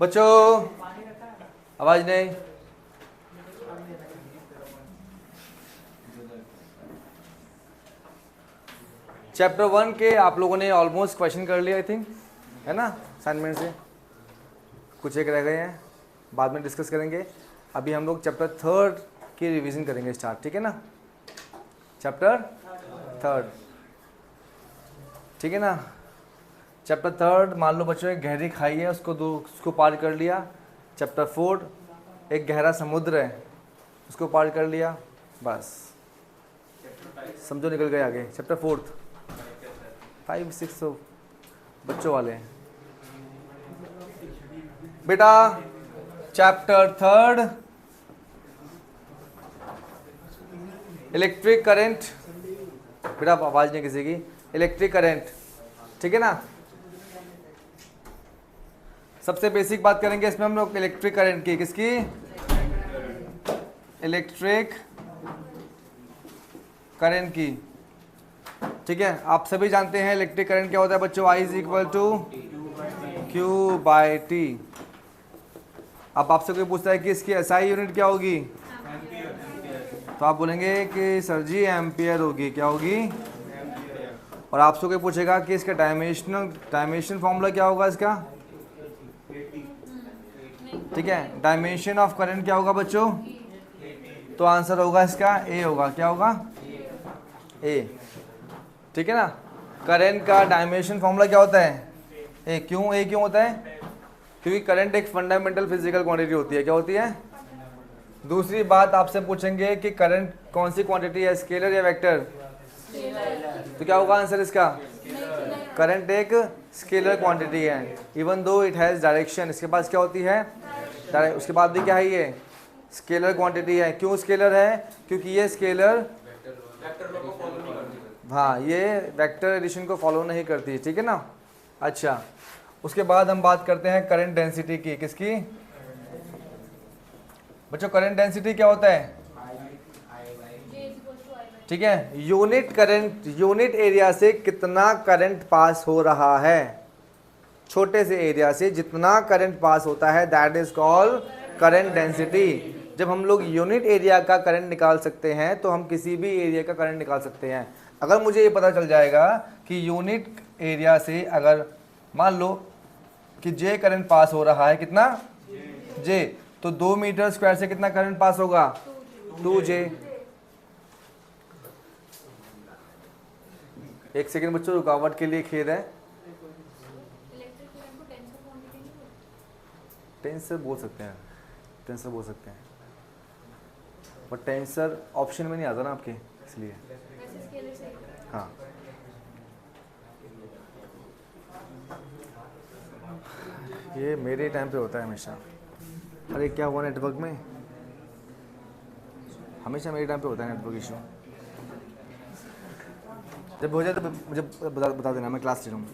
बच्चों आवाज नहीं। चैप्टर 1 के आप लोगों ने ऑलमोस्ट क्वेश्चन कर लिया आई थिंक, है ना, असाइनमेंट से। कुछ एक रह गए हैं, बाद में डिस्कस करेंगे। अभी हम लोग चैप्टर 3 की रिवीजन करेंगे स्टार्ट, ठीक है ना। चैप्टर 3, ठीक है ना। चैप्टर 3 मान लो बच्चों एक गहरी खाई है, उसको पार कर लिया। चैप्टर 4 एक गहरा समुद्र है, उसको पार कर लिया, बस समझो निकल गए आगे। चैप्टर 4 5 6 बच्चों वाले हैं बेटा। चैप्टर 3 इलेक्ट्रिक करंट, बेटा आवाज नहीं किसी की। इलेक्ट्रिक करंट, ठीक है ना। सबसे बेसिक बात करेंगे इसमें हम लोग इलेक्ट्रिक करंट की। किसकी? इलेक्ट्रिक करंट की, ठीक है। आप सभी जानते हैं इलेक्ट्रिक करंट क्या होता है बच्चों। I is equal to Q by T. अब आपसे कोई पूछता है कि इसकी SI यूनिट क्या होगी, तो आप बोलेंगे कि सर जी एम्पियर होगी। क्या होगी? और आपसे कोई पूछेगा कि इसका डायमेंशन फॉर्मूला क्या होगा इसका, ठीक है। डायमेंशन ऑफ करंट क्या होगा बच्चों, तो आंसर होगा इसका A होगा। क्या होगा? A, ठीक है ना। करंट का डायमेंशन फॉर्मूला क्या होता है? A क्यों होता है? क्योंकि करंट एक फंडामेंटल फिजिकल क्वांटिटी होती है। क्या होती है? दूसरी बात आपसे पूछेंगे कि करंट कौन सी क्वांटिटी है, स्केलर या वेक्टर, तो क्या होगा आंसर इसका? करंट एक स्केलर क्वांटिटी है, even though it has direction. इसके पास क्या होती है? उसके बाद भी क्या है, ये स्केलर क्वांटिटी है। क्यों स्केलर है? क्योंकि ये स्केलर, हाँ, ये वेक्टर एडिशन को फॉलो नहीं करती, ठीक है ना। अच्छा, उसके बाद हम बात करते हैं करंट डेंसिटी की। किसकी बच्चों? करंट डेंसिटी क्या होता है, ठीक है। यूनिट करंट, यूनिट एरिया से कितना करंट पास हो रहा है, छोटे से एरिया से जितना करंट पास होता है, that is called current density. जब हम लोग यूनिट एरिया का करंट निकाल सकते हैं तो हम किसी भी एरिया का करंट निकाल सकते हैं। अगर मुझे ये पता चल जाएगा कि यूनिट एरिया से अगर मान लो कि J करंट पास हो रहा है, कितना J, तो 2 मीटर स्क्वायर से कितना करंट पास होगा, 2J। एक सेकंड बच्चों, रुकावट के लिए खेद है। टेंसर बोल सकते हैं, टेंसर बोल सकते हैं, बट टेंसर ऑप्शन में नहीं आता ना आपके, इसलिए। हाँ, ये मेरे टाइम पे होता है हमेशा। अरे क्या हुआ नेटवर्क में, हमेशा मेरे टाइम पे होता है नेटवर्क इशू। जब हो जाए तो मुझे बता देना, मैं क्लास ले लूँगा।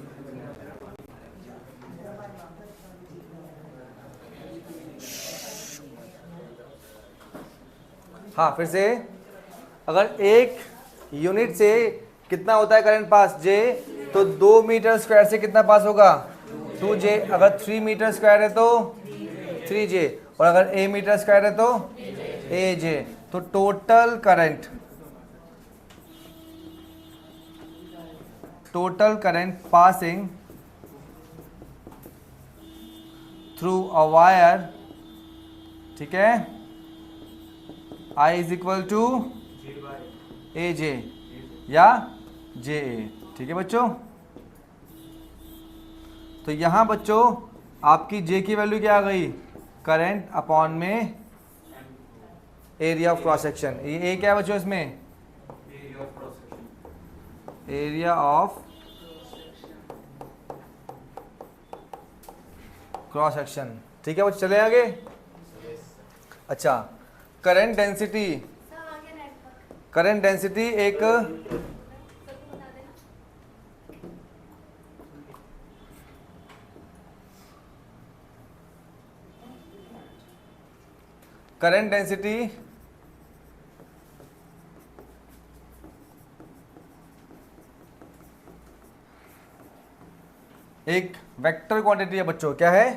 हाँ, फिर से, अगर एक यूनिट से कितना होता है करंट पास, J, तो 2 मीटर स्क्वायर से कितना पास होगा, 2J। अगर 3 मीटर स्क्वायर है तो 3J, और अगर A मीटर स्क्वायर है तो AJ। तो total current passing through a wire, ठीक है, I is equal to AJ या JA, ठीक है बच्चों। तो यहां बच्चों आपकी J की वैल्यू क्या आ गई, करंट अपॉन में एरिया ऑफ क्रॉस सेक्शन। ये A क्या है बच्चों इसमें, एरिया ऑफ क्रॉस सेक्शन, ठीक है बच्चों। चले आगे। अच्छा, करंट डेंसिटी, करंट डेंसिटी एक करंट डेंसिटी एक वेक्टर क्वांटिटी है बच्चों, क्या है,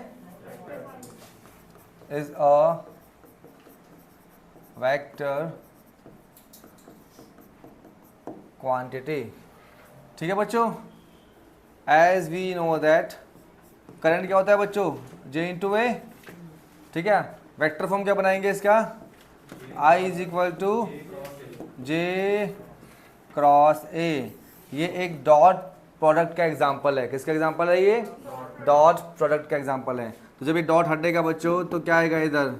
इज अ वेक्टर क्वांटिटी, ठीक है बच्चों। As we know that current क्या होता है बच्चों, जे इंटू ए, ठीक है। वेक्टर फॉर्म क्या बनाएंगे इसका, I is equal to J cross A. ये एक डॉट प्रोडक्ट का एग्जांपल है, किसका एग्जांपल है ये, डॉट प्रोडक्ट का एग्जांपल है। तो जब ये डॉट हटेगा बच्चों तो क्या आएगा इधर,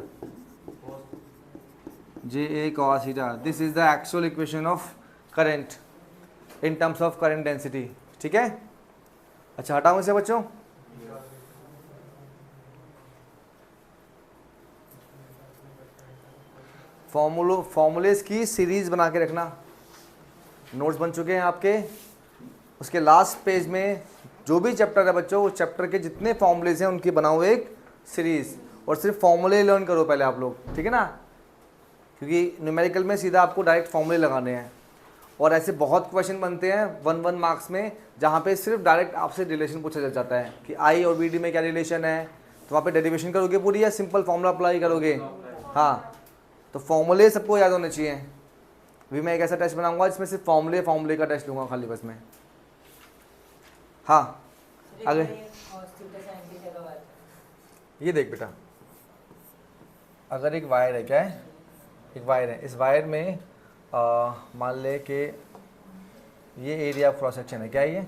J A cos theta. This is the actual equation of current in terms of current density, ठीक है। अच्छा हटाऊं इसे बच्चों, फॉर्मूलेस की सीरीज बना के रखना, नोट्स बन चुके हैं आपके। उसके लास्ट पेज में जो भी चैप्टर है बच्चों, उस चैप्टर के जितने फॉर्मूलेस हैं उनकी बनाओ एक सीरीज, और सिर्फ फॉर्मूले लर्न करो पहले आप लोग, ठीक है ना, क्योंकि न्यूमेरिकल में सीधा आपको डायरेक्ट फॉर्मूले लगाने हैं। और ऐसे बहुत क्वेश्चन बनते हैं 1 मार्क्स में, जहाँ पे सिर्फ डायरेक्ट आपसे रिलेशन पूछा जाता है कि आई और बी डी में क्या रिलेशन है, तो वहाँ पे डेरिवेशन करोगे पूरी या सिंपल फॉर्मूला अप्लाई करोगे। हाँ, तो फॉर्मूले सबको याद होने चाहिए। अभी मैं एक ऐसा टेस्ट बनाऊंगा जिसमें सिर्फ फॉर्मूले का टेस्ट लूंगा खाली बस में। हाँ आगे ये देख बेटा, अगर एक वायर है, क्या है, एक वायर है, इस वायर में मान ले कि ये एरिया ऑफ क्रॉस सेक्शन है, क्या है ये,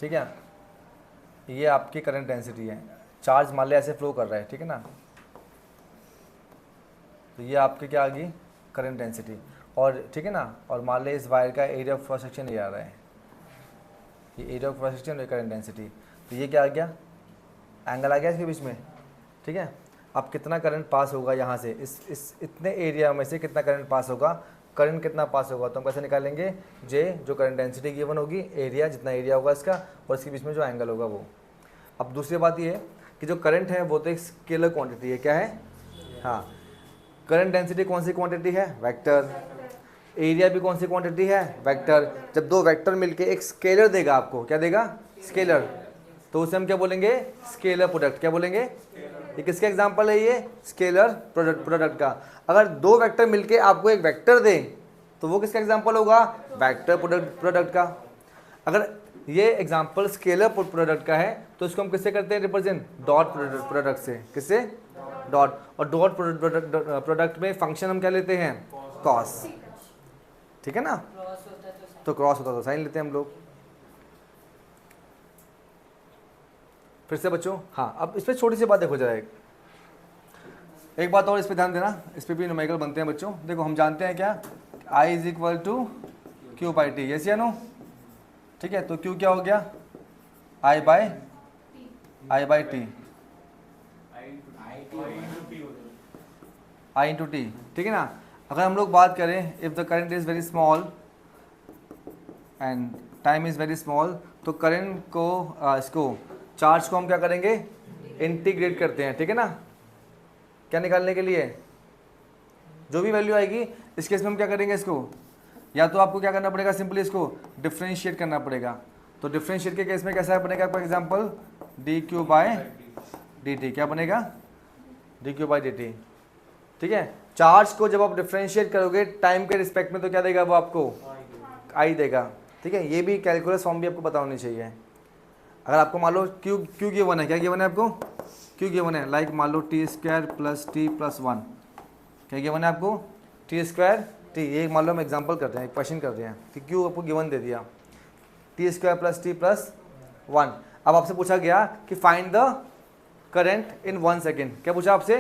ठीक है, ये आपकी करंट डेंसिटी है, चार्ज मान ले ऐसे फ्लो कर रहा है, ठीक है ना, तो ये आपके क्या आ गई, करंट डेंसिटी, और ठीक है ना, और मान ले इस वायर का एरिया ऑफ क्रॉस सेक्शन ये आ रहा है, ये एरिया ऑफ क्रॉस सेक्शन और करंट डेंसिटी, तो ये क्या आ गया, एंगल आ गया इसके बीच में, ठीक है। अब कितना करंट पास होगा यहाँ से, इस इतने एरिया में से कितना करंट पास होगा, करंट कितना पास होगा, तो हम कैसे निकालेंगे, जे जो करंट डेंसिटी गिवन होगी, एरिया जितना एरिया होगा इसका, और इसके बीच में जो एंगल होगा वो। अब दूसरी बात ये है कि जो करंट है वो तो एक स्केलर क्वांटिटी है, क्या है, हाँ, करंट डेंसिटी कौन सी क्वांटिटी है, वेक्टर, एरिया भी कौन सी क्वांटिटी है, वेक्टर। जब दो वेक्टर मिलके एक स्केलर देगा आपको, क्या देगा, स्केलर, तो उसे हम क्या बोलेंगे, स्केलर प्रोडक्ट, क्या बोलेंगे, ये किसका एग्जांपल है, ये स्केलर प्रोडक्ट का। अगर दो वेक्टर मिलके आपको एक वेक्टर दे तो वो किसका एग्जांपल होगा, वेक्टर प्रोडक्ट का। अगर ये एग्जांपल स्केलर प्रोडक्ट का है तो इसको हम किससे करते हैं रिप्रेजेंट, डॉट प्रोडक्ट से, किससे, डॉट, और डॉट प्रोडक्ट में फंक्शन हम क्या लेते हैं, कॉस, ठीक है ना, तो क्रॉस होता तो साइन लेते हैं हम लोग। फिर से बच्चों, हाँ, अब इस पर छोटी सी बात देखो जरा, एक बात और इस पर ध्यान देना, इस पर भी न्यूमेरिकल बनते हैं बच्चों। देखो हम जानते हैं क्या, I is equal to Q by T, yes या नो, ठीक है, तो क्यू क्या हो गया, I by T, I into T, ठीक है ना। अगर हम लोग बात करें, if the current is very small and time is very small, तो करंट को इसको चार्ज को हम क्या करेंगे, इंटीग्रेट करते हैं, ठीक है ना, क्या निकालने के लिए, जो भी वैल्यू आएगी, इस केस में हम क्या करेंगे, इसको या तो आपको क्या करना पड़ेगा, सिंपली इसको डिफ्रेंशिएट करना पड़ेगा। तो डिफ्रेंशिएट के केस में कैसा बनेगा आपका example, D Q by D T, क्या बनेगा, D Q by D T, ठीक है। चार्ज को जब आप डिफ्रेंशिएट करोगे टाइम के रिस्पेक्ट में तो क्या देगा वो आपको, आई देगा, ठीक है। ये भी कैलकुलस फॉर्म भी आपको पता होनी चाहिए। अगर आपको मान लो क्यू गिवन है, क्या गिवन है आपको, क्यू गिवन है, लाइक मान लो T square plus T plus 1, क्या गिवन है आपको, टी स्क्वायर टी, ये मान लो हम एग्जांपल करते हैं, एक क्वेश्चन करते हैं कि क्यू आपको गिवन दे दिया, T square plus T plus 1। अब आपसे पूछा गया कि find the current in 1 second, क्या पूछा आपसे,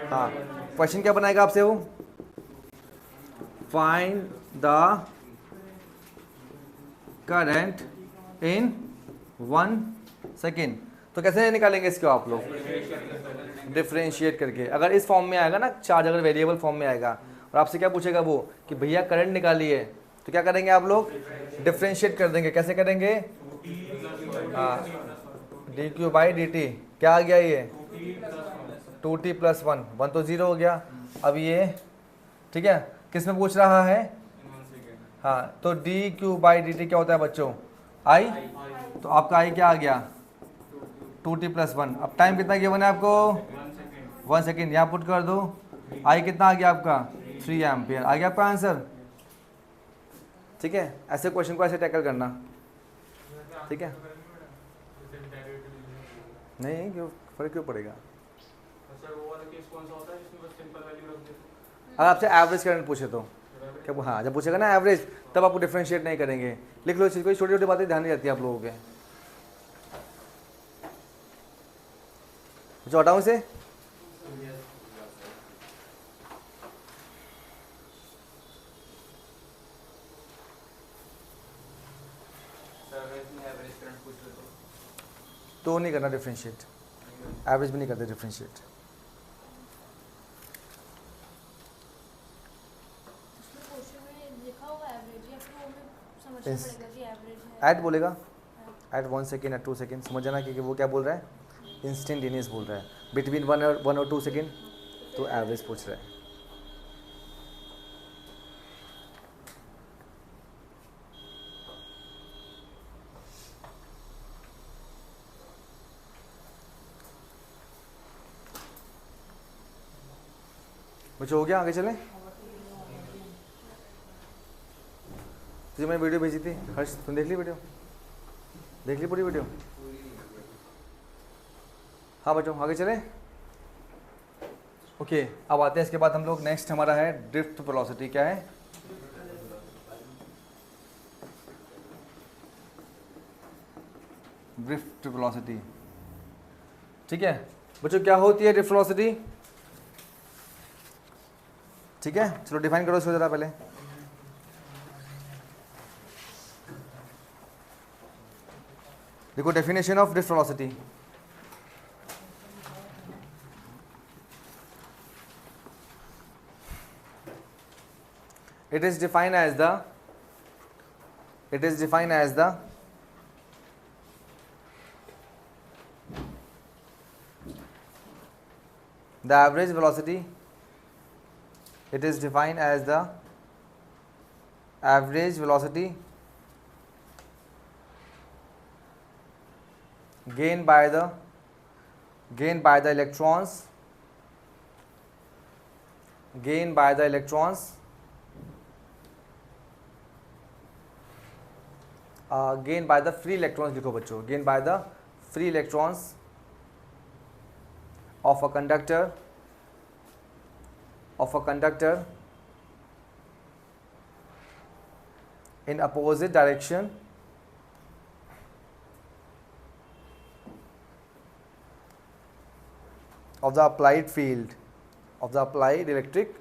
हाँ, क्वेश्चन क्या बनाएगा आपसे वो, find the current in 1 second. तो कैसे निकालेंगे इसको आप लोग, डिफ्रेंशिएट करके। अगर इस फॉर्म में आएगा ना चार्ज, अगर वेरिएबल फॉर्म में आएगा और आपसे क्या पूछेगा वो कि भैया करंट निकालिए, तो क्या करेंगे आप लोग, डिफ्रेंशिएट कर देंगे। कैसे करेंगे, D Q by D T, क्या आ गया ये 2t प्लस 1 तो 0 हो गया। अब ये ठीक है, किस में पूछ रहा है, हाँ, तो D Q by D T क्या होता है बच्चों, आई, तो आपका आई क्या आ गया, 2t + 1। अब टाइम कितना गिवन है आपको? 1 सेकेंड। यहाँ पुट कर दो। आई कितना आ गया आपका? 3 एम्पियर आ गया आपका आंसर। ठीक है, ऐसे क्वेश्चन को ऐसे टैकल करना। ठीक है, नहीं क्यों फर्क क्यों पड़ेगा? अगर आपसे एवरेज करंट पूछे तो क्या? हाँ, जब पूछेगा ना एवरेज, तब आपको डिफरेंशिएट नहीं करेंगे। लिख लो इस चीज़ को, छोटी छोटी बातें ध्यान नहीं रहती है आप लोगों के। जो हटाऊं से तो नहीं करना डिफरेंशिएट, एवरेज भी नहीं करते डिफरेंशिएट। ऐड बोलेगा, ऐड 1 सेकेंड या 2 सेकेंड, समझ जाना क्योंकि वो क्या बोल रहा है, इंस्टेंटेनियस बोल रहा है। बिटवीन 1 और 2 सेकेंड तो एवरेज पूछ रहा है। बच्चों हो गया, आगे चलें। जी मैंने वीडियो भेजी थी हर्ष, तुम देख ली वीडियो? देख ली पूरी वीडियो? हाँ बच्चों आगे चलें। ओके, अब आते हैं इसके बाद हम लोग नेक्स्ट हमारा है ड्रिफ्ट वेलोसिटी। क्या है? Drift velocity. ठीक है बच्चों, क्या होती है ड्रिफ्ट वेलोसिटी? ठीक है, चलो डिफाइन करो इसको जरा पहले। देखो definition of drift velocity. It is defined as the average velocity. It is defined as the average velocity gained by the electrons gained by the free electrons। लिखो बच्चों, gained by the free electrons of a conductor in opposite direction of the applied electric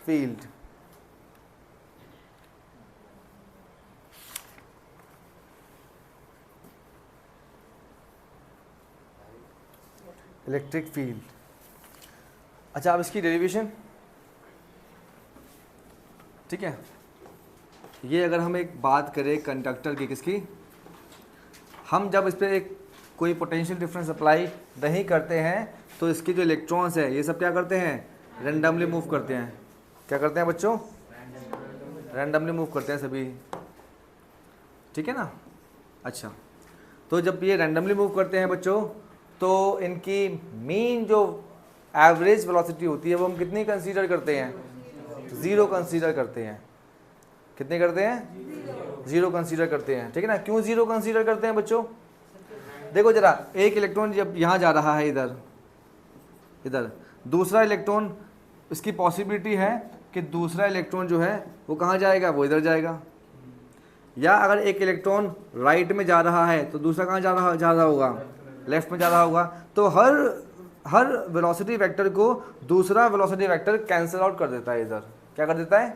field। Electric field. अच्छा, अब इसकी derivation. ठीक है, ये अगर हम एक बात करें कंडक्टर की, किसकी, हम जब इस पर एक कोई पोटेंशियल डिफरेंस अप्लाई नहीं करते हैं तो इसके जो इलेक्ट्रॉन्स है ये सब क्या करते हैं, रैंडमली मूव करते हैं। क्या करते हैं बच्चों? रैंडमली मूव करते हैं सभी। ठीक है ना। अच्छा, तो जब ये रैंडमली मूव करते हैं बच्चों, तो इनकी मीन जो एवरेज वेलोसिटी होती है वो हम कितनी कंसीडर करते हैं? 0 कंसीडर करते हैं। कितने करते हैं? 0 कंसीडर करते हैं। ठीक है ना। क्यों 0 कंसीडर करते हैं बच्चों? देखो जरा, एक इलेक्ट्रॉन जब यहाँ जा रहा है इधर, दूसरा इलेक्ट्रॉन, इसकी पॉसिबिलिटी है कि दूसरा इलेक्ट्रॉन जो है वो कहाँ जाएगा, वो इधर जाएगा। या अगर एक इलेक्ट्रॉन राइट में जा रहा है तो दूसरा कहाँ जा रहा होगा, लेफ्ट में जा रहा होगा। तो हर वेलोसिटी वेक्टर को दूसरा वेलोसिटी वेक्टर कैंसिल आउट कर देता है इधर। क्या कर देता है?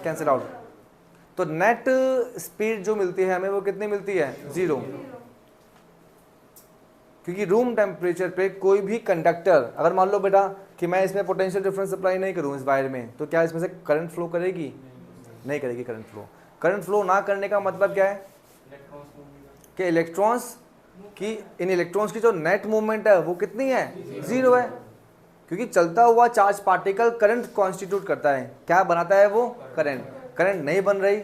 Cancel out. तो नेट स्पीड जो मिलती है हमें वो कितनी मिलती है? 0। क्योंकि रूम टेम्परेचर पे कोई भी कंडक्टर, अगर मान लो बेटा कि मैं इसमें पोटेंशियल डिफरेंस अप्लाई नहीं करूँ इस वायर में, तो क्या इसमें से करंट फ्लो करेगी? नहीं करेगी करंट फ्लो ना करने का मतलब क्या है कि इलेक्ट्रॉन्स की, इन इलेक्ट्रॉन्स की जो नेट मूवमेंट है वो कितनी है? 0 है। क्योंकि चलता हुआ चार्ज पार्टिकल करंट कॉन्स्टिट्यूट करता है। क्या बनाता है वो? करंट नहीं बन रही।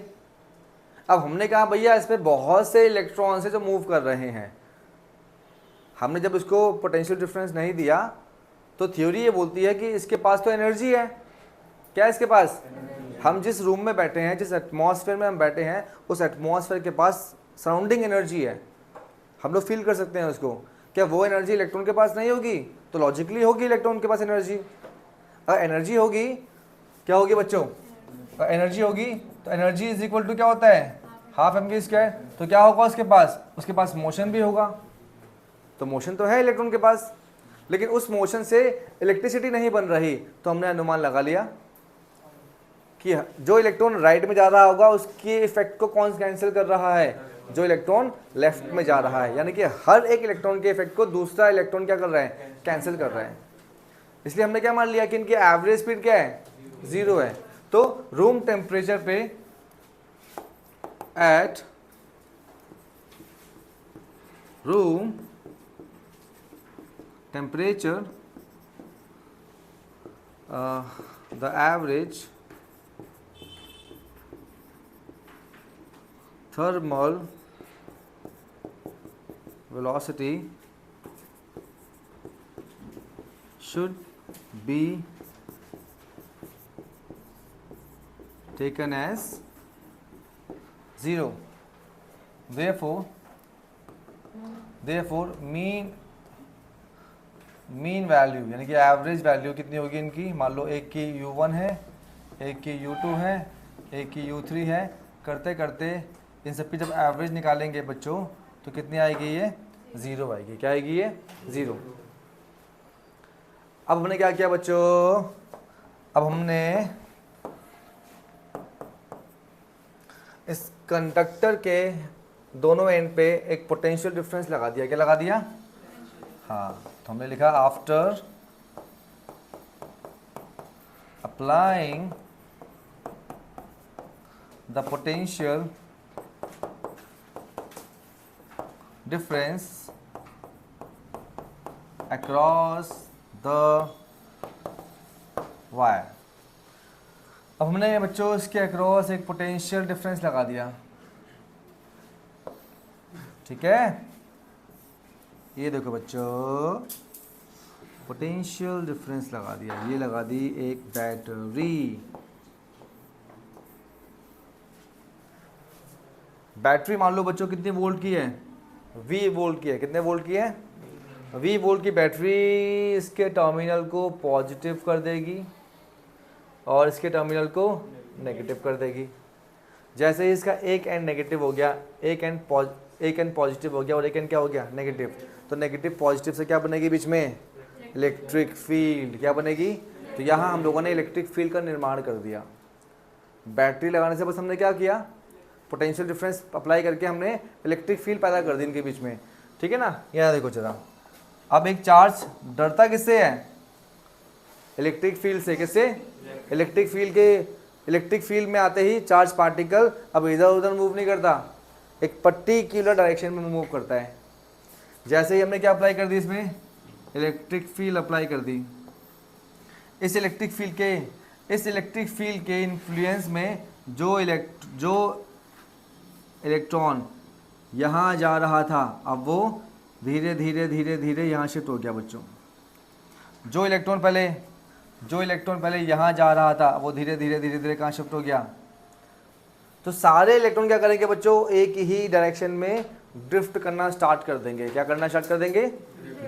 अब हमने कहा भैया इस पर बहुत से इलेक्ट्रॉन्स है जो मूव कर रहे हैं, हमने जब इसको पोटेंशियल डिफरेंस नहीं दिया तो थ्योरी ये बोलती है कि इसके पास तो एनर्जी है। क्या है इसके पास? हम जिस रूम में बैठे हैं, जिस एटमॉस्फेयर में हम बैठे हैं, उस एटमॉस्फेयर के पास सराउंडिंग एनर्जी है, हम लोग फील कर सकते हैं उसको। क्या वो एनर्जी इलेक्ट्रॉन के पास नहीं होगी? तो लॉजिकली होगी इलेक्ट्रॉन के पास एनर्जी। अगर एनर्जी होगी, क्या होगी बच्चों? अगर एनर्जी होगी तो एनर्जी इज इक्वल टू क्या होता है? Half mv²। तो क्या होगा उसके पास? उसके पास मोशन भी होगा। तो मोशन तो है इलेक्ट्रॉन के पास, लेकिन उस मोशन से इलेक्ट्रिसिटी नहीं बन रही। तो हमने अनुमान लगा लिया कि जो इलेक्ट्रॉन राइट में जा रहा होगा उसके इफेक्ट को कौन कैंसिल कर रहा है? जो इलेक्ट्रॉन लेफ्ट में जा रहा है। यानी कि हर एक इलेक्ट्रॉन के इफेक्ट को दूसरा इलेक्ट्रॉन क्या कर रहा है? कैंसिल कर रहा है। इसलिए हमने क्या मान लिया कि इनकी एवरेज स्पीड क्या है? 0 है। तो रूम टेम्परेचर पे at room temperature the average thermal velocity should be taken as 0. Therefore mean value यानी कि एवरेज वैल्यू कितनी होगी इनकी? मान लो एक की U1 है, एक की U2 है, एक की U3 है। करते करते इन सब की जब एवरेज निकालेंगे बच्चों तो कितनी आएगी? ये 0 आएगी। क्या आएगी? ये 0। अब हमने क्या किया बच्चों? अब हमने इस कंडक्टर के दोनों एंड पे एक पोटेंशियल डिफरेंस लगा दिया। क्या लगा दिया? हाँ, तो हमने लिखा after applying the potential difference across the wire। अब हमने बच्चों इसके अक्रॉस एक पोटेंशियल डिफरेंस लगा दिया। ठीक है, ये देखो बच्चों, पोटेंशियल डिफरेंस लगा दिया। ये लगा दी एक बैटरी। बैटरी मान लो बच्चों कितनी वोल्ट की है? V वोल्ट की है। कितने वोल्ट की है? V वोल्ट की बैटरी इसके टर्मिनल को पॉजिटिव कर देगी और इसके टर्मिनल को नेगेटिव कर देगी। जैसे ही इसका एक एंड नेगेटिव हो गया, एक एंड पॉजिटिव हो गया और एक एंड क्या हो गया? नेगेटिव। तो नेगेटिव पॉजिटिव से क्या बनेगी बीच में? Electric field. क्या बनेगी? तो यहाँ हम लोगों ने इलेक्ट्रिक फील्ड का निर्माण कर दिया। बैटरी लगाने से बस हमने क्या किया? पोटेंशियल डिफरेंस अप्लाई करके हमने इलेक्ट्रिक फील्ड पैदा कर दी इनके बीच में। ठीक है ना? यहाँ देखो जरा, अब एक चार्ज डरता किससे है? इलेक्ट्रिक फील्ड से। किससे? इलेक्ट्रिक फील्ड में आते ही चार्ज पार्टिकल अब इधर उधर मूव नहीं करता, एक पर्टिकुलर डायरेक्शन में मूव करता है। जैसे ही हमने क्या अप्लाई कर दी इसमें? इलेक्ट्रिक फील्ड अप्लाई कर दी। इस इलेक्ट्रिक फील्ड के इन्फ्लुएंस में जो इलेक्ट्रॉन यहाँ जा रहा था, अब वो धीरे धीरे यहाँ शिफ्ट हो गया बच्चों। जो इलेक्ट्रॉन पहले यहाँ जा रहा था, वो धीरे धीरे कहाँ शिफ्ट हो गया? तो सारे इलेक्ट्रॉन क्या करेंगे बच्चों? एक ही डायरेक्शन में ड्रिफ्ट करना स्टार्ट कर देंगे। क्या करना स्टार्ट कर देंगे?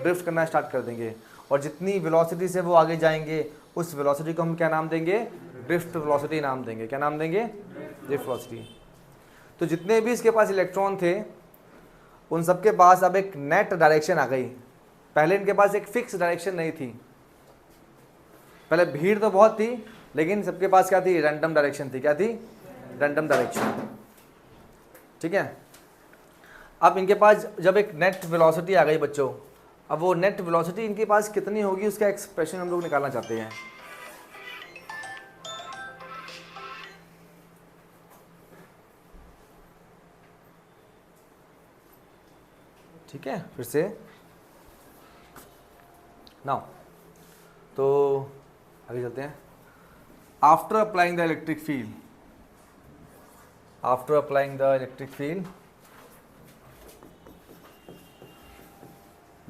ड्रिफ्ट करना स्टार्ट कर देंगे। और जितनी वेलोसिटी से वो आगे जाएंगे उस वेलोसिटी को हम क्या नाम देंगे? ड्रिफ्ट वेलोसिटी नाम देंगे। क्या नाम देंगे? Drift velocity. तो जितने भी इसके पास इलेक्ट्रॉन थे उन सबके पास अब एक नेट डायरेक्शन आ गई। पहले इनके पास एक फिक्स डायरेक्शन नहीं थी। पहले भीड़ तो बहुत थी, लेकिन सबके पास क्या थी? रैंडम डायरेक्शन थी। क्या थी? Random direction. ठीक है, अब इनके पास जब एक नेट वेलोसिटी आ गई बच्चों, अब वो नेट वेलोसिटी इनके पास कितनी होगी उसका एक्सप्रेशन हम लोग निकालना चाहते हैं। ठीक है, फिर से नाउ तो आगे चलते हैं। After applying the electric field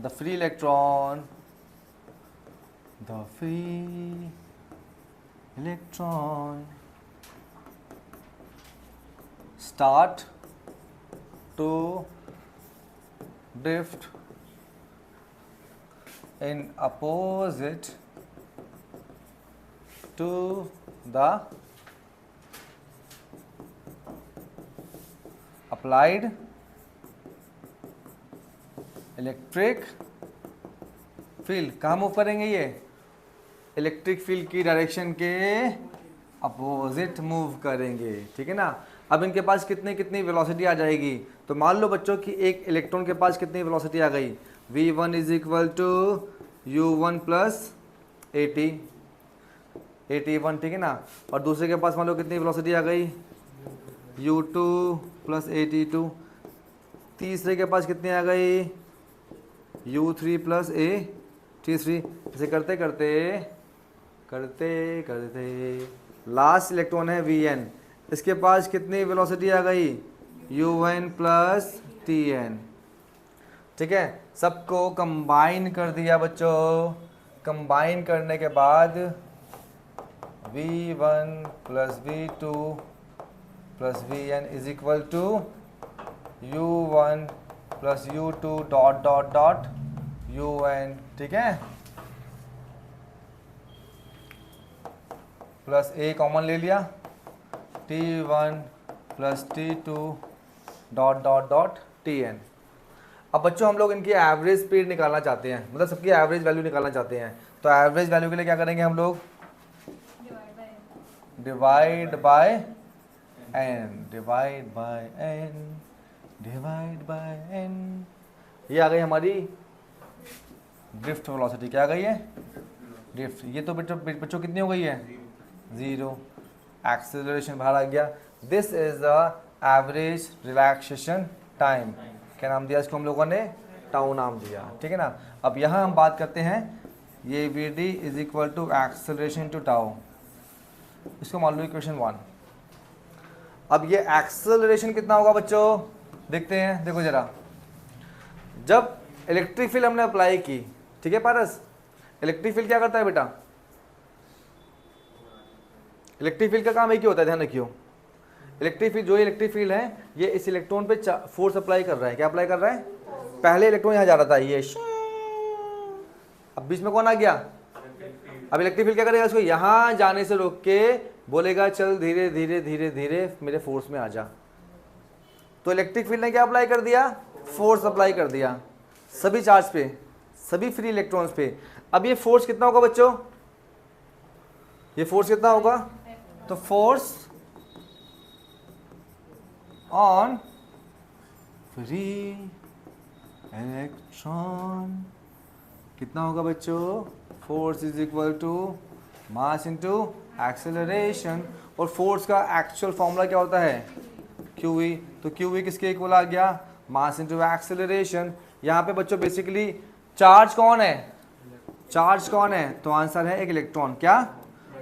the free electron start to drift in opposite to the applied electric field. कहाँ मूव करेंगे ये? इलेक्ट्रिक फील्ड की डायरेक्शन के अपोजिट मूव करेंगे, ठीक है ना। अब इनके पास कितनी वेलोसिटी आ जाएगी? तो मान लो बच्चों कि एक इलेक्ट्रॉन के पास कितनी वेलोसिटी आ गई? v1 is equal to u1 plus at1, ठीक है ना। और दूसरे के पास मान लो कितनी वेलोसिटी आ गई? u2 plus at2। तीसरे के पास कितनी आ गई? u3 plus at3। इसे करते करते लास्ट इलेक्ट्रॉन है vn, इसके पास कितनी वेलोसिटी आ गई? un प्लस tn, ठीक है। सबको कंबाइन कर दिया बच्चों। कंबाइन करने के बाद v1 प्लस v2 प्लस vn is equal to u1 plus u2 dot dot dot un, ठीक है। प्लस a कॉमन ले लिया, t1 plus t2 dot dot dot tn। अब बच्चों हम लोग इनकी एवरेज स्पीड निकालना चाहते हैं, मतलब सबकी एवरेज वैल्यू निकालना चाहते हैं। तो एवरेज वैल्यू के लिए क्या करेंगे हम लोग? Divide by n। ये आ गई हमारी ड्रिफ्ट वेलोसिटी। क्या आ गई है? ड्रिफ्ट। ये तो बच्चों कितनी हो गई है? 0। एक्सेलरेशन बाहर आ गया। This is the average relaxation time. क्या नाम दिया इसको हम लोगों ने? टाउ नाम दिया, ठीक है ना। अब यहाँ हम बात करते हैं, ये vd is equal to acceleration to tau. इसको मान लो इक्वेशन 1। अब ये एक्सेलरेशन कितना होगा बच्चों? देखते हैं, देखो जरा। जब इलेक्ट्रिक फील्ड हमने अप्लाई की, ठीक है पारस, इलेक्ट्रिक फील्ड क्या करता है बेटा? इलेक्ट्रिक फील्ड का काम एक ही होता है, ध्यान रखियो। इलेक्ट्रिक फील्ड, जो इलेक्ट्रिक फील्ड है ये इस इलेक्ट्रॉन पे फोर्स अप्लाई कर रहा है। क्या अप्लाई कर रहा है? पहले इलेक्ट्रॉन यहाँ जा रहा था, ये, अब बीच में कौन आ गया? अब इलेक्ट्रिक फील्ड क्या करेगा? इसको यहाँ जाने से रोक के बोलेगा चल धीरे धीरे धीरे धीरे मेरे फोर्स में आ जा। तो इलेक्ट्रिक फील्ड ने क्या अप्लाई कर दिया? फोर्स अप्लाई कर दिया सभी चार्ज पे, सभी फ्री इलेक्ट्रॉन्स पे। अब ये फोर्स कितना होगा बच्चों? ये फोर्स कितना होगा? तो फोर्स ऑन फ्री इलेक्ट्रॉन कितना होगा बच्चों? Force is equal to mass into acceleration. और फोर्स का एक्चुअल फॉर्मूला क्या होता है? QE। तो QE किसके इक्वल आ गया? मास इनटू एक्सेलरेशन। यहाँ पे बच्चों बेसिकली चार्ज कौन है? चार्ज कौन है? तो आंसर है एक इलेक्ट्रॉन। क्या?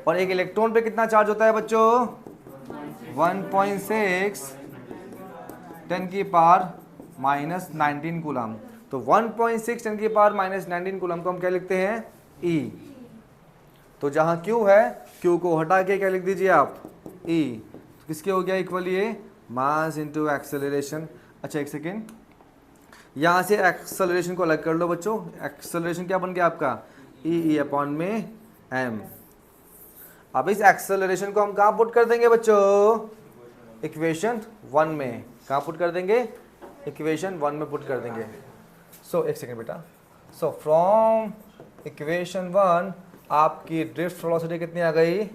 और एक इलेक्ट्रॉन पे कितना चार्ज होता है बच्चों? 1.6 10 की पावर माइनस 19 कूलम। तो 1.6 10 की पावर माइनस 19 कूलम को हम क्या लिखते हैं? E। तो जहाँ Q है, Q को हटा के क्या लिख दीजिए आप? E। तो किसके हो गया इक्वल? ये मास इंटू एक्सेलरेशन। अच्छा एक सेकेंड, यहाँ से एक्सेलरेशन को अलग कर लो बच्चों। एक्सेलरेशन क्या बन गया आपका? E अपॉन में m। अब इस एक्सेलरेशन को हम कहाँ पुट कर देंगे बच्चों? इक्वेशन 1 में। कहाँ पुट कर देंगे? इक्वेशन 1 में पुट कर देंगे। सो एक सेकेंड बेटा। सो फ्रॉम इक्वेशन 1 आपकी ड्रिफ्ट वेलोसिटी कितनी आ गई?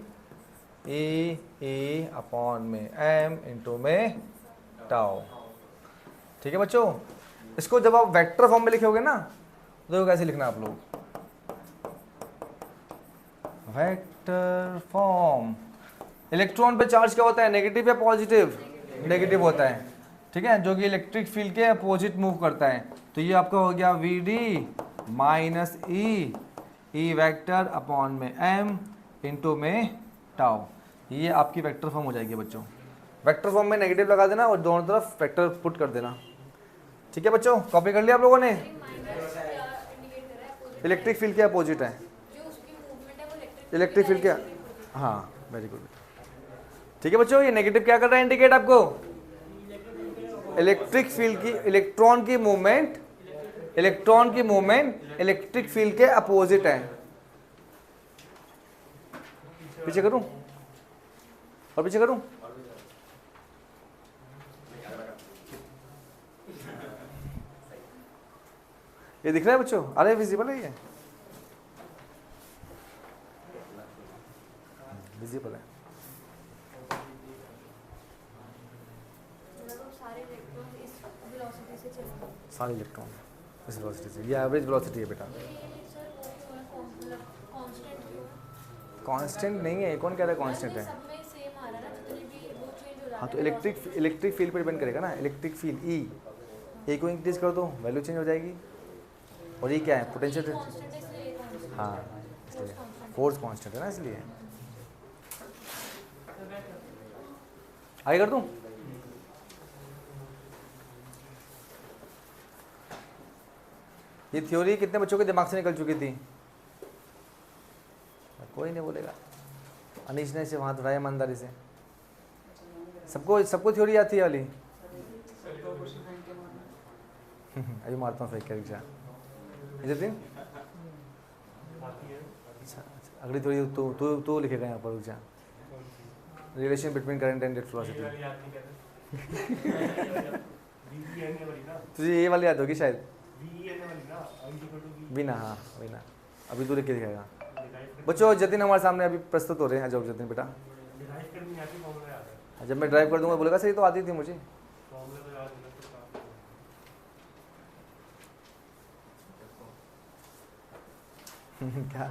E अपॉन में m इंटू में टाउ, ठीक है बच्चों। इसको जब आप वेक्टर फॉर्म में लिखोगे ना, तो कैसे लिखना आप लोग? Vector form. इलेक्ट्रॉन पे चार्ज क्या होता है? नेगेटिव या पॉजिटिव? नेगेटिव होता है, ठीक है, जो कि इलेक्ट्रिक फील्ड के अपोजिट मूव करता है। तो ये आपका हो गया vd minus E vector upon में m इंटू में टाउ। ये आपकी वेक्टर फॉर्म हो जाएगी बच्चों। वेक्टर फॉर्म में नेगेटिव लगा देना और दोनों तरफ वेक्टर पुट कर देना, ठीक है बच्चों। कॉपी कर लिया आप लोगों ने? इलेक्ट्रिक फील्ड के अपोजिट है, जो उसकी मूवमेंट है वो इलेक्ट्रिक फील्ड के, हाँ वेरी गुड। ठीक है बच्चों, ये नेगेटिव क्या कर रहा है इंडिकेट आपको, इलेक्ट्रिक फील्ड की, इलेक्ट्रॉन की मूवमेंट, इलेक्ट्रॉन की मूवमेंट इलेक्ट्रिक फील्ड के अपोजिट है। पीछे करूं और पीछे करूं, ये दिख रहा है बच्चों, अरे विजिबल है, ये विजिबल है। सारे इलेक्ट्रॉन इस वेलोसिटी से चलते हैं। सारे इलेक्ट्रॉन इस वेलोसिटी से, ये एवरेज वेलोसिटी है बेटा, सर वो मतलब कांस्टेंट क्यों है? कांस्टेंट नहीं है, कौन कह रहा है कांस्टेंट है। सब में सेम आ रहा है ना, जितने भी वो चेंज हो रहा है। हाँ तो इलेक्ट्रिक फील्ड पर डिपेंड करेगा ना, इलेक्ट्रिक फील्ड ई को इंक्रीज कर दो वैल्यू चेंज हो जाएगी, और ये क्या है पोटेंशियल, कांस्टेंट है इसलिए ये constant। हाँ इसलिए फोर्स कांस्टेंट है ना, इसलिए आगे कर दूं। ये थ्योरी कितने बच्चों के दिमाग से निकल चुकी थी, कोई नहीं बोलेगा, अनीश ने से वहां उठाया ईमानदारी से, सबको थ्योरी आती है वाली। अभी मारता हूँ फेंक कर रिक्शा, अच्छा अगली थ्योरी तो लिखेगा यहाँ पर, रुक relation between current and velocity. तुझे ये वाली याद होगी शायद, बिना, हाँ बिना, अभी तू लिख के दिखाएगा। बच्चों जतिन हमारे सामने अभी प्रस्तुत हो रहे हैं, जब जतिन बेटा जब मैं ड्राइव कर दूंगा बोलेगा सही तो आती थी मुझे। क्या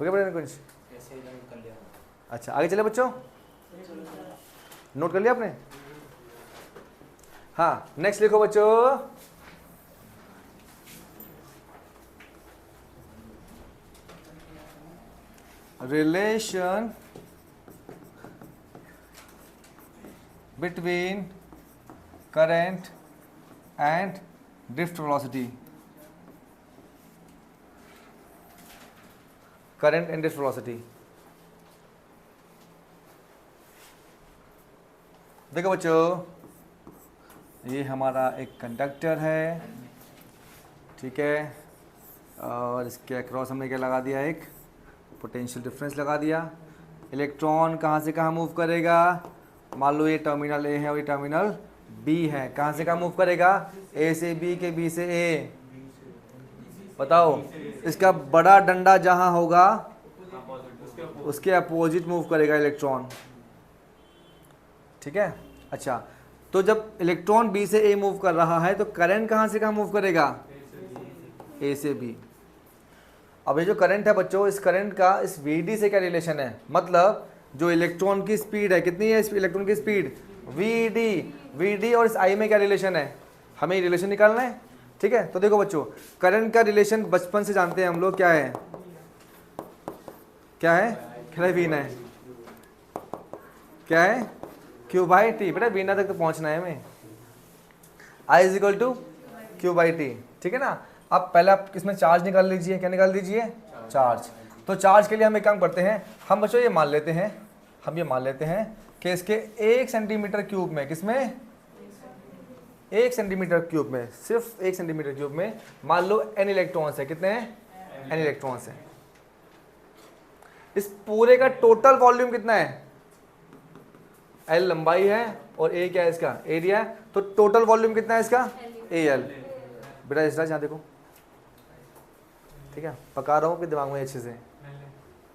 हो गया बेटा कुछ, अच्छा आगे चले बच्चों, नोट कर लिया आपने, हाँ नेक्स्ट लिखो बच्चों, relation between current and drift velocity, current and drift velocity. देखो बच्चों, ये हमारा एक कंडक्टर है, ठीक है, और इसके अक्रॉस हमने क्या लगा दिया, एक पोटेंशियल डिफरेंस लगा दिया। इलेक्ट्रॉन कहाँ से कहाँ मूव करेगा, मान लो ये टर्मिनल ए है और ये टर्मिनल बी है, कहाँ से कहाँ मूव करेगा, ए से बी के बी से ए, बताओ इसका बड़ा डंडा जहाँ होगा उसके अपोजिट मूव करेगा इलेक्ट्रॉन, ठीक है। अच्छा तो जब इलेक्ट्रॉन बी से ए मूव कर रहा है तो करंट कहाँ से कहाँ मूव करेगा, ए से बी। अब ये जो करंट है बच्चों, इस करंट का इस वीडी से क्या रिलेशन है, मतलब जो इलेक्ट्रॉन की स्पीड है, कितनी है इस इलेक्ट्रॉन की स्पीड, वीडी और इस आई में क्या रिलेशन है, हमें रिलेशन निकालना है, ठीक है। तो देखो बच्चों, करंट का रिलेशन बचपन से जानते हैं हम लोग, क्या है, क्या है, वीना है, क्या है, क्यू बाई टी, बेटा वीना तक तो पहुंचना है हमें, I is equal to Q by T, ठीक है ना। अब पहले आप इसमें चार्ज निकाल लीजिए, क्या निकाल दीजिए, चार्ज। तो चार्ज के लिए हम एक काम करते हैं, हम बच्चों ये मान लेते हैं, हम ये मान लेते हैं कि इसके 1 सेंटीमीटर क्यूब में, किसमें, 1 सेंटीमीटर क्यूब में, सिर्फ 1 सेंटीमीटर क्यूब में मान लो n इलेक्ट्रॉन्स है, कितने हैं, n इलेक्ट्रॉन्स हैं। इस पूरे का टोटल वॉल्यूम कितना है, L लंबाई है और A क्या है इसका, एरिया है, तो टोटल वॉल्यूम कितना है इसका, AL। बेटा इस तरह यहाँ देखो, ठीक है, पका रहा हूँ कि दिमाग में अच्छे से,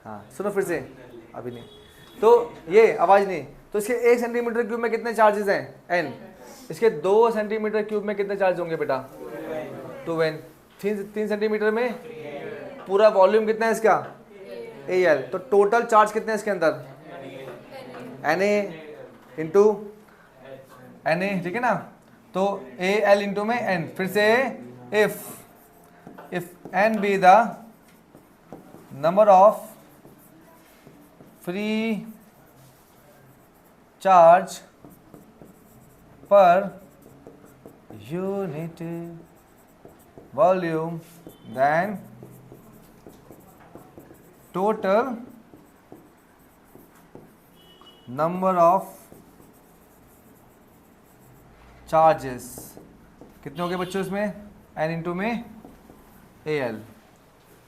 हाँ सुनो फिर से, अभी नहीं, तो ये आवाज़ नहीं, तो इसके 1 सेंटीमीटर क्यूब में कितने चार्जेस हैं, n, इसके 2 सेंटीमीटर क्यूब में कितने चार्ज होंगे बेटा, 2n, 3 सेंटीमीटर में पूरा वॉल्यूम कितना है इसका, AL, तो टोटल चार्ज कितने हैं इसके अंदर, Na इंटू Na, ठीक है ना। तो AL इंटू में n, फिर से if n be the number of free charge per unit volume then total number of charges. कितने हो गए बच्चों इसमें, n इंटू में al।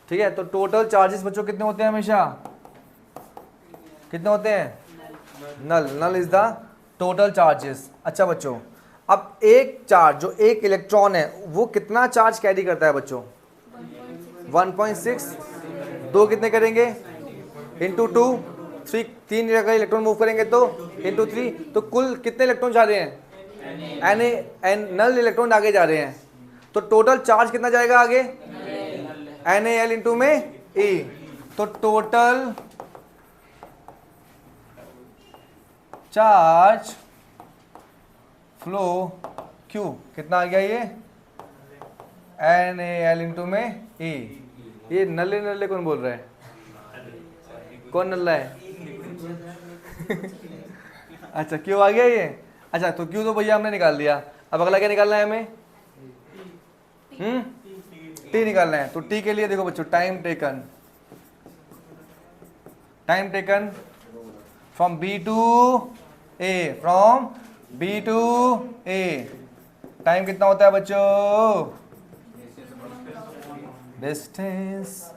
ठीक है, तो टोटल चार्जेस बच्चों कितने होते हैं हमेशा, कितने होते हैं, null. Null is the total charges. अच्छा बच्चों, अब एक चार्ज जो एक इलेक्ट्रॉन है वो कितना चार्ज कैरी करता है बच्चों, 1.6। दो कितने करेंगे, इंटू 2, 3, 3 जगह इलेक्ट्रॉन मूव करेंगे तो इंटू 3, तो कुल कितने इलेक्ट्रॉन जा रहे हैं, एन नल इलेक्ट्रॉन आगे जा रहे हैं। तो टोटल चार्ज कितना जाएगा आगे, NaL इंटू में E। तो टोटल चार्ज फ्लो Q कितना आ गया, ये NaL इंटू में E। ये नल्ले नल्ले कौन बोल रहा है, कौन नल्ला है अच्छा क्यों आ गया ये। अच्छा तो क्यों तो भैया हमने निकाल लिया, अब अगला क्या निकालना है हमें, टी निकालना है। तो टी के लिए देखो बच्चों, time taken from B to A, from B to A. Time कितना होता है बच्चों, डिस्टेंस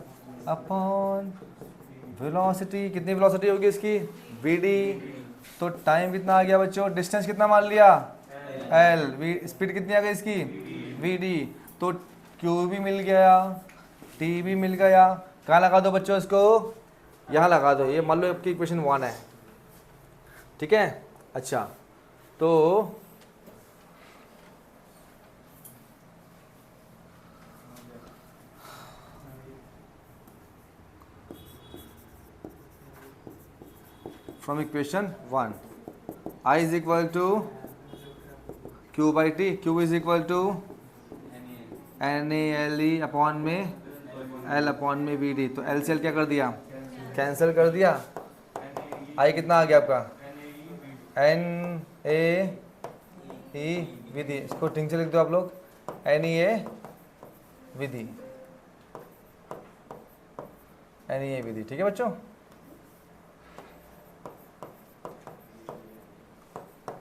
अपॉन वेलोसिटी। कितनी वेलोसिटी होगी इसकी, vd। तो टाइम कितना आ गया बच्चों, डिस्टेंस कितना मान लिया l, स्पीड कितनी आ गई इसकी vd। तो q भी मिल गया, t भी मिल गया। कहाँ लगा दो बच्चों इसको, यहाँ लगा दो। ये मान लो आपकी इक्वेशन 1 है, ठीक है। अच्छा तो from equation 1 I is equal to q by T, q is equal to NaLe upon में L अपॉन में Vd। तो L से L क्या कर दिया, कैंसिल कर दिया। I कितना आ गया आपका, NaE विधि। इसको ठीक से लिख दो आप लोग, NaE विधि, NaE विधि। ठीक है बच्चों,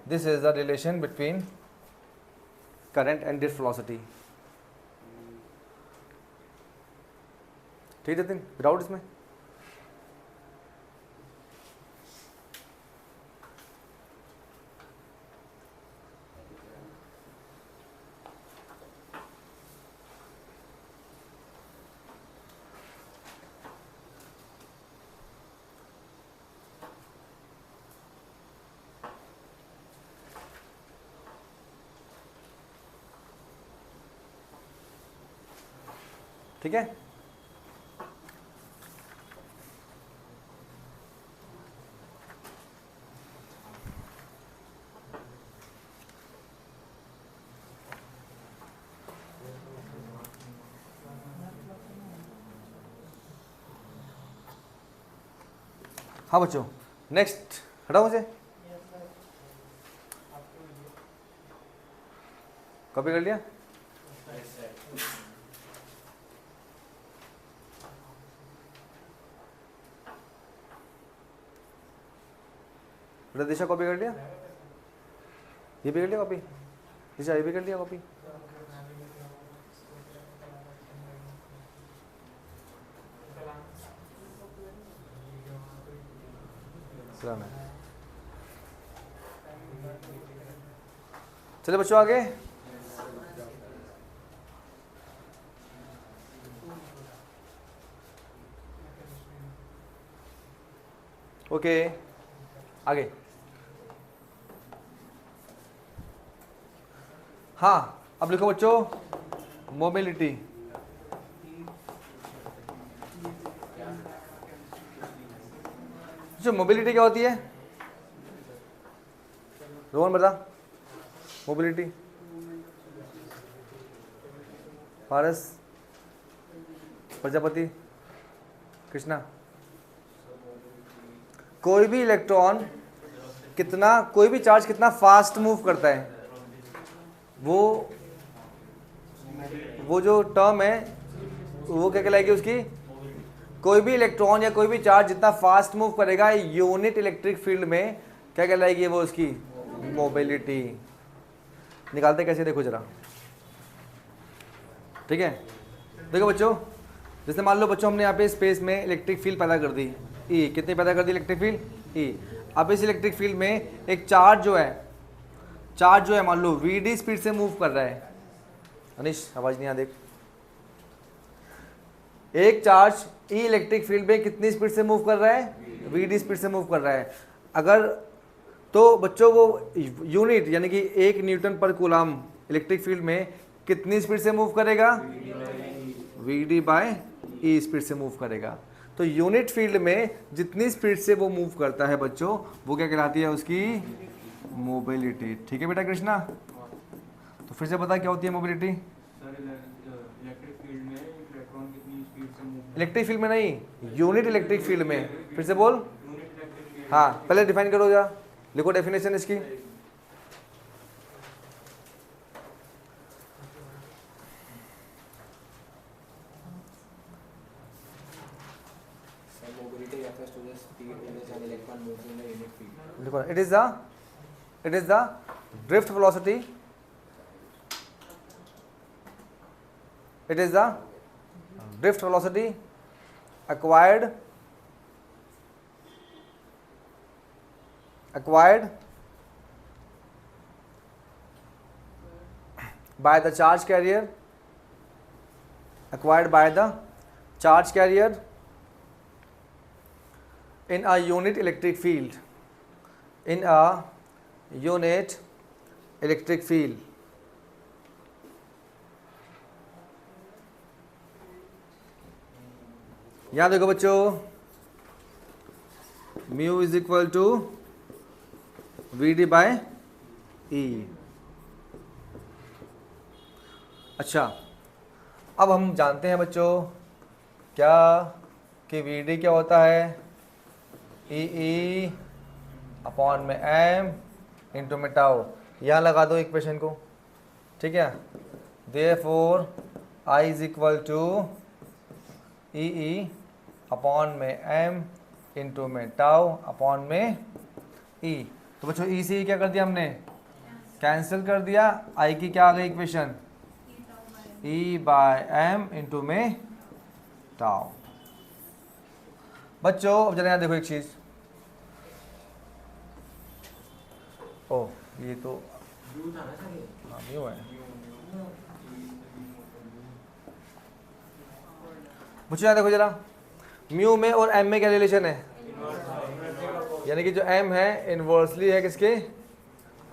this is the relation between current and its velocity। ठीक है, विदाउट इसमें ठीक है। हाँ बच्चों, नेक्स्ट हटाओ मुझे, कॉपी कर लिया। बेटा दिशा कॉपी कर लिया, ये भी कर लिया कॉपी, दिशा ये भी कर लिया कॉपी। चलो बच्चों आगे, ओके आगे। हाँ अब लिखो बच्चों, मोबिलिटी। जो मोबिलिटी क्या होती है, रोहन बता, मोबिलिटी। पारस, प्रजापति, कृष्णा। कोई भी इलेक्ट्रॉन कितना, कोई भी चार्ज कितना फास्ट मूव करता है, वो वो जो टर्म है वो क्या कहलाएगी उसकी? कोई भी इलेक्ट्रॉन या कोई भी चार्ज जितना फास्ट मूव करेगा यूनिट इलेक्ट्रिक फील्ड में क्या कहलाएगी वो उसकी? मोबिलिटी। निकालते कैसे देखो जरा, ठीक है? देखो बच्चों, जैसे मान लो बच्चों हमने यहाँ पे स्पेस में इलेक्ट्रिक फील्ड पैदा कर दी, ई कितनी पैदा कर दी इलेक्ट्रिक फील्ड? ई। अब इस इलेक्ट्रिक फील्ड में एक चार्ज जो है मान लो वीडी स्पीड से मूव कर रहा है। अनिश आवाज नहीं आ, देख, एक चार्ज ई इलेक्ट्रिक फील्ड में कितनी स्पीड से मूव कर रहा है? वीडी स्पीड से मूव कर रहा है। अगर तो बच्चों वो यूनिट यानी कि 1 न्यूटन पर कूलम इलेक्ट्रिक फील्ड में कितनी स्पीड से मूव करेगा? वीडी बाय ई स्पीड से मूव करेगा। तो यूनिट फील्ड में जितनी स्पीड से वो मूव करता है बच्चों, वो क्या कहलाती है? उसकी मोबिलिटी। ठीक है बेटा कृष्णा? तो फिर से बता क्या होती है मोबिलिटी? इलेक्ट्रिक फील्ड में नहीं, यूनिट इलेक्ट्रिक फील्ड में। फिर से बोल। हाँ, पहले डिफाइन करो जा, लिखो डेफिनेशन इसकी। It is the drift velocity. It is the drift velocity acquired by the charge carrier, in a unit electric field. यहाँ देखो बच्चों, mu is equal to V D by E. अच्छा, अब हम जानते हैं बच्चों क्या कि वी डी क्या होता है? ई अपॉन में एम इंटू में टाउ। यहाँ लगा दो इक्वेशन को, ठीक है? Therefore I is equal to E upon में एम इंटू में टाउ अपॉन में ई। तो बच्चों ई से क्या कर दिया हमने? कैंसिल कर दिया। आई की क्या आ गई equation? E by M into में टाउ। बच्चों अब जरा यहाँ देखो एक चीज। ओ ये तो म्यू है। मुझे यहाँ देखो जरा, म्यू में और एम में क्या रिलेशन है? यानी कि जो एम है इनवर्सली है किसके?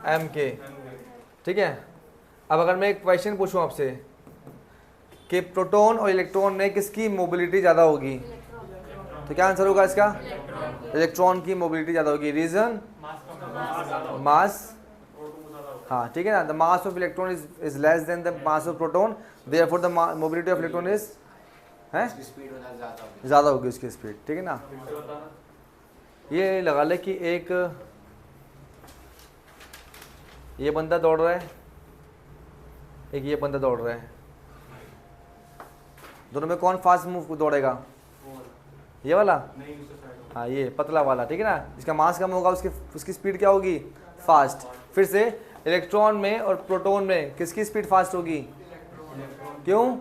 एम के, ठीक है? अब अगर मैं एक क्वेश्चन पूछूं आपसे कि प्रोटॉन और इलेक्ट्रॉन में किसकी मोबिलिटी ज़्यादा होगी, तो क्या आंसर होगा इसका? इलेक्ट्रॉन की मोबिलिटी ज़्यादा होगी। रीजन? मास। हाँ ठीक है ना, the mass of electron is less than the mass of proton, therefore the mobility of electron is ज़्यादा होगी उसकी स्पीड, ठीक है ना? ये लगा ले कि एक ये बंदा दौड़ रहा है, एक ये बंदा दौड़ रहा है, दोनों में कौन फास्ट मूव दौड़ेगा? ये वाला? हाँ ये पतला वाला, ठीक है ना? जिसका मास कम होगा उसकी स्पीड क्या होगी? फास्ट। फिर से इलेक्ट्रॉन में और प्रोटॉन में किसकी स्पीड फास्ट होगी? क्यों?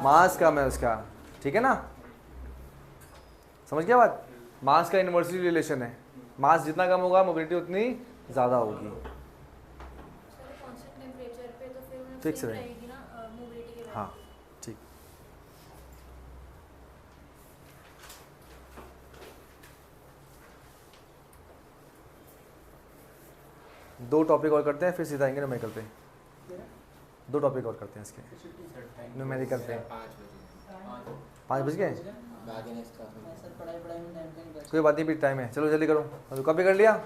मास कम है उसका, ठीक है ना? समझ गया बात? मास का इनवर्सली रिलेशन है, मास जितना कम होगा मोबिलिटी उतनी ज़्यादा होगी। फिक्स रहेगी ना मोबिलिटी के? हाँ ठीक। दो टॉपिक और करते हैं फिर सीधा आएंगे न्यूमेरिकल पे। दो टॉपिक और करते हैं इसके न्यूमेरिकल पे। 5 बज गए? कोई बात नहीं, भी टाइम है, चलो जल्दी करो। कॉपी कर लिया?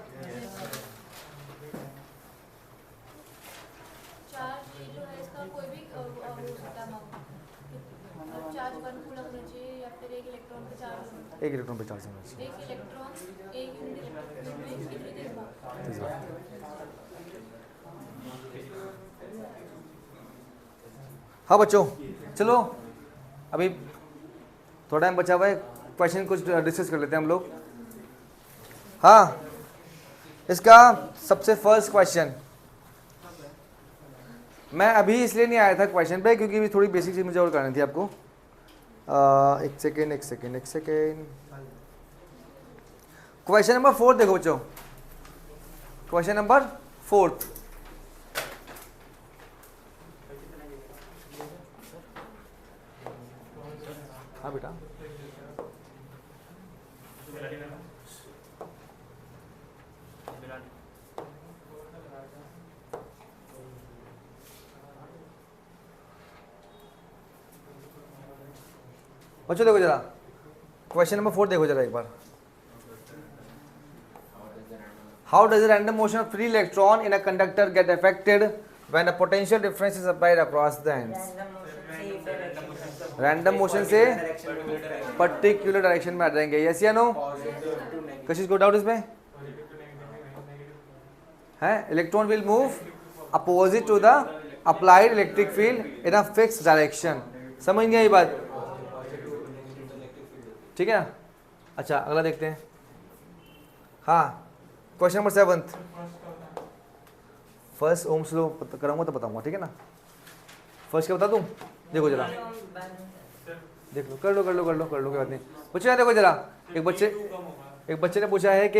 एक इलेक्ट्रॉन पे चार्ज होना चाहिए। हाँ बच्चों, चलो अभी थोड़ा टाइम बचा हुआ है, क्वेश्चन कुछ डिस्कस कर लेते हैं हम लोग। हाँ, इसका सबसे फर्स्ट क्वेश्चन, मैं अभी इसलिए नहीं आया था क्वेश्चन पे क्योंकि भी थोड़ी बेसिक चीज मुझे और करनी थी आपको। एक सेकेंड। क्वेश्चन नंबर 4 देखो बच्चों, क्वेश्चन नंबर 4। हाँ बेटा, बच्चों देखो जरा, क्वेश्चन नंबर 4 देखो जरा एक बार। How does the random motion of free electron in a conductor get affected when a potential difference is applied across the ends? Random motion से पर्टिकुलर डायरेक्शन में आ जाएंगे, यस या नो? कशिश को डाउट इसमें है? Electron will move opposite to the applied electric field in a fixed direction. समझ गए ये बात? ठीक है, अच्छा अगला देखते हैं। हाँ, question number 7। First Ohm's law कराऊंगा तो बताऊंगा, ठीक है ना? फर्स्ट क्या बता दूं? देखो जरा, देख लो, कर लो कोई बात नहीं। पूछा देखो जरा, एक बच्चे ने पूछा है कि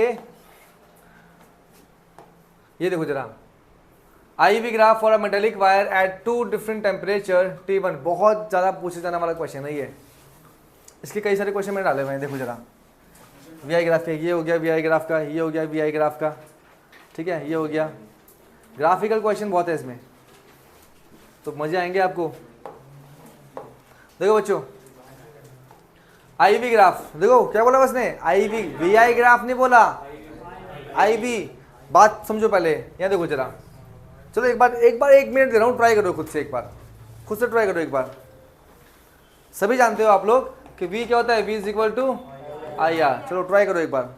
ये देखो जरा, IV graph for a metallic wire eight 2 different temperature T1। बहुत ज्यादा पूछे जाने वाला क्वेश्चन है ये, इसके कई सारे क्वेश्चन मैंने डाले हुए हैं। देखो जरा, VI ग्राफ का ये हो गया, VI ग्राफ का ये हो गया, VI ग्राफ का, ठीक है, ये हो गया। ग्राफिकल क्वेश्चन बहुत है इसमें, तो मजे आएंगे आपको। देखो बच्चों, IV ग्राफ, देखो क्या बोला बस ने, IV, VI ग्राफ नहीं बोला, IV। बात समझो पहले, यहाँ देखो जरा, चलो एक मिनट दे रहा हूँ, ट्राई करो खुद से, खुद से ट्राई करो एक बार। सभी जानते हो आप लोग कि V क्या होता है, V = IR। चलो ट्राई करो एक बार।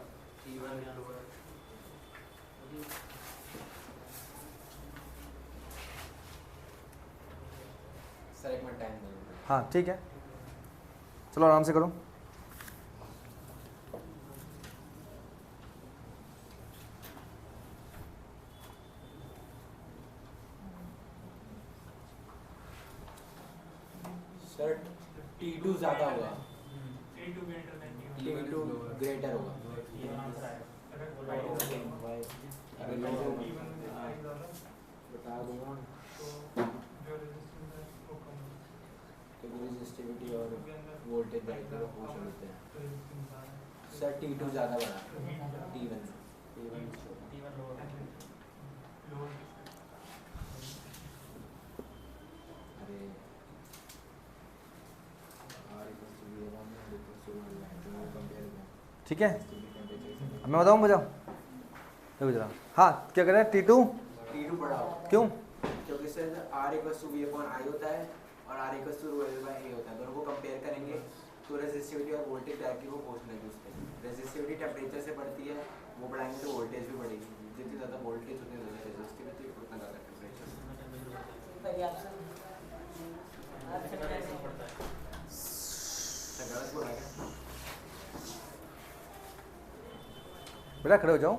हाँ ठीक है, चलो आराम से करो। सर T2 ज्यादा होगा, T2 ग्रेटर होगा। बता दूंगा, रेजिस्टिविटी और वोल्टेज पूछ लेते हैं। सर T2 ज्यादा बड़ा, T1 ठीक है, अब मैं बताऊँ, देखो जरा। हाँ, क्या करें, T2 बड़ा होगा। क्यों? क्योंकि सर R = V/I होता है और R = ρL/A होता है। दोनों को कंपेयर करेंगे तो रेजिस्टिविटी और वोल्टेज डायरेक्टली वो पहुंच लेंगे उस पे। रेजिस्टिविटी टेम्परेचर से बढ़ती है, वो बढ़ाएंगे तो वोल्टेज भी बढ़ेगी। जितनी ज़्यादा वोल्टेज उतनी ज़्यादा रेजिस्टिविटी, उतना ज़्यादा टेम्परेचर। बेटा खड़े हो जाओ।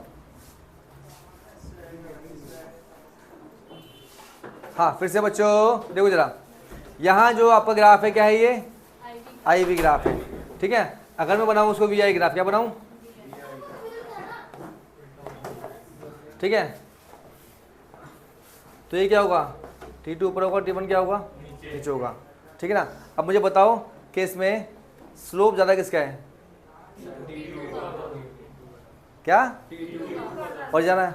हाँ फिर से बच्चों देखो जरा, यहाँ जो आपका ग्राफ है क्या है, ये IV ग्राफ है, ठीक है। अगर मैं बनाऊँ उसको VI ग्राफ, क्या बनाऊँ, ठीक है। तो ये क्या होगा, T2 ऊपर होगा, T1 क्या होगा, नीचे होगा, ठीक है ना। अब मुझे बताओ कि इसमें स्लोप ज़्यादा किसका है, क्या और जाना है,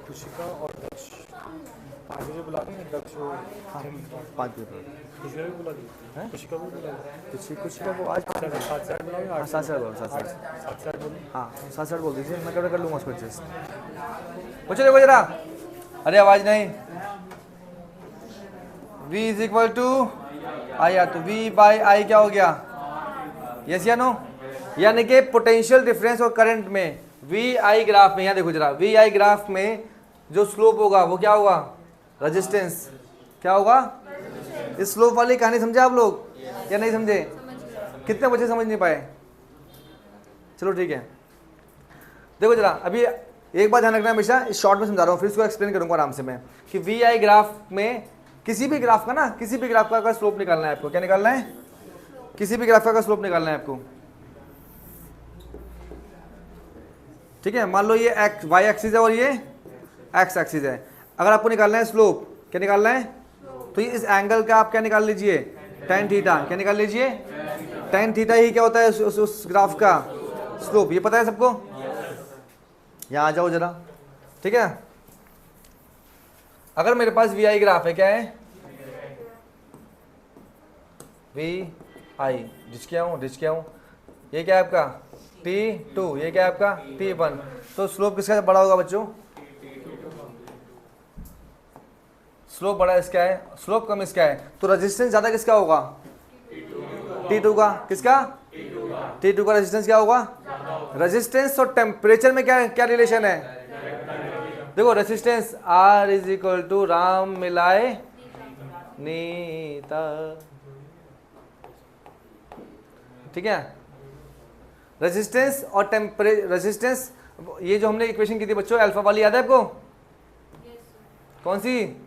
खुशिका और दक्ष आगे जो बुला रहे हैं, दक्ष हो। हाँ 5 पेपर, खुशिका भी बुला दी है, खुशिका भी बुला दी। कुछ का वो आज 7 बुलाओगे, 8 7 से बोलो, 7 बोलो। हाँ 7 बोल दीजिए, मैं क्या कर लूँगा उसको एडजस्ट। बच्चों देखो जरा, अरे आवाज़ नहीं। V = IR, तो V/I क्या हो गया, यस या नो? यानी कि पोटेंशियल डिफरेंस और करंट में VI ग्राफ में, यहाँ देखो जरा, VI ग्राफ में जो स्लोप होगा वो क्या होगा, रेजिस्टेंस, क्या होगा? इस स्लोप वाली कहानी समझे आप लोग या नहीं समझे? कितने बच्चे समझ नहीं पाए? चलो ठीक है, देखो जरा अभी एक बात ध्यान रखना, हमेशा इस शॉर्ट में समझा रहा हूँ, फिर इसको एक्सप्लेन करूंगा आराम से मैं कि वी आई ग्राफ में किसी भी ग्राफ का ना, किसी भी ग्राफ का स्लोप निकालना है आपको। क्या निकालना है? किसी भी ग्राफ का स्लोप निकालना है आपको, ठीक है। मान लो ये एक्स वाई एक्सिस है और ये एक्स एक्सिस है। अगर आपको निकालना है स्लोप, क्या निकालना है? तो ये इस एंगल का आप क्या निकाल लीजिए? tan theta. क्या निकाल लीजिए? tan थीटा ही क्या होता है उस ग्राफ का स्लोप। ये पता है सबको? यहाँ आ जाओ जरा, ठीक है। अगर मेरे पास वी आई ग्राफ है, क्या है? वी आई डिच क्या हूँ, ये क्या है आपका T2, ये क्या है आपका T1। तो स्लोप किसका बड़ा होगा बच्चों? स्लोप बड़ा इसका है, स्लोप कम इसका है, तो रेजिस्टेंस ज्यादा किसका होगा? T2 का। किसका? T2 का रेजिस्टेंस क्या होगा? रेजिस्टेंस और टेम्परेचर में क्या रिलेशन है? देखो resistance R is equal to राम मिलाए नीता, ठीक है। रेजिस्टेंस और टेम्परेचर, रेजिस्टेंस, ये जो हमने इक्वेशन की थी बच्चों अल्फा वाली, याद है आपको? कौन सी?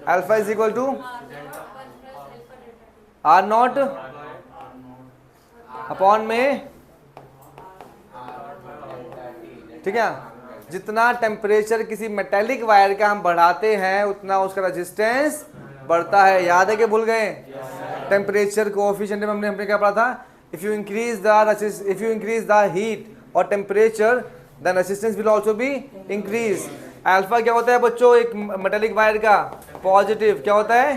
Alpha is equal to R naught upon में, ठीक है। जितना टेम्परेचर किसी मेटेलिक वायर का हम बढ़ाते हैं उतना उसका रेजिस्टेंस बढ़ता है। याद है कि भूल गए? टेम्परेचर कोएफिशिएंट में हमने क्या पढ़ा था? If you increase the heat और temperature then resistance will also be increase. Alpha क्या होता है बच्चों? एक मेटेलिक वायर का पॉजिटिव। क्या होता है?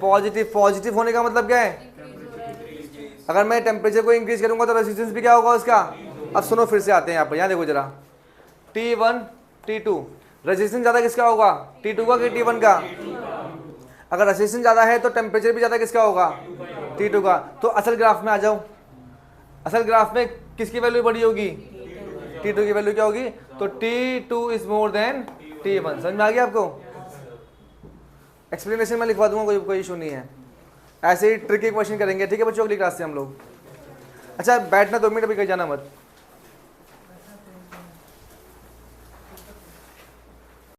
पॉजिटिव। पॉजिटिव होने का मतलब क्या है? अगर मैं टेम्परेचर को इंक्रीज करूंगा तो रेजिस्टेंस भी क्या होगा उसका? अब सुनो, फिर से आते हैं यहाँ पर, यहाँ देखो जरा। T1 T2 रेजिस्टेंस ज्यादा किसका होगा? T2 का कि T1 का? अगर रेजिस्टेंस ज्यादा है तो टेम्परेचर भी ज्यादा किसका होगा? T2 का। तो असल ग्राफ में आ जाओ, असल ग्राफ में किसकी वैल्यू बड़ी होगी? T2 की वैल्यू क्या होगी? तो T2 is more than T1। समझ में आ गया आपको? एक्सप्लेनेशन में लिखवा दूंगा, कोई इशू नहीं है। ऐसे ही ट्रिकी क्वेश्चन करेंगे, ठीक है बच्चों, अगली क्लास से हम लोग। अच्छा बैठना 2 मिनट, अभी कहीं जाना मत।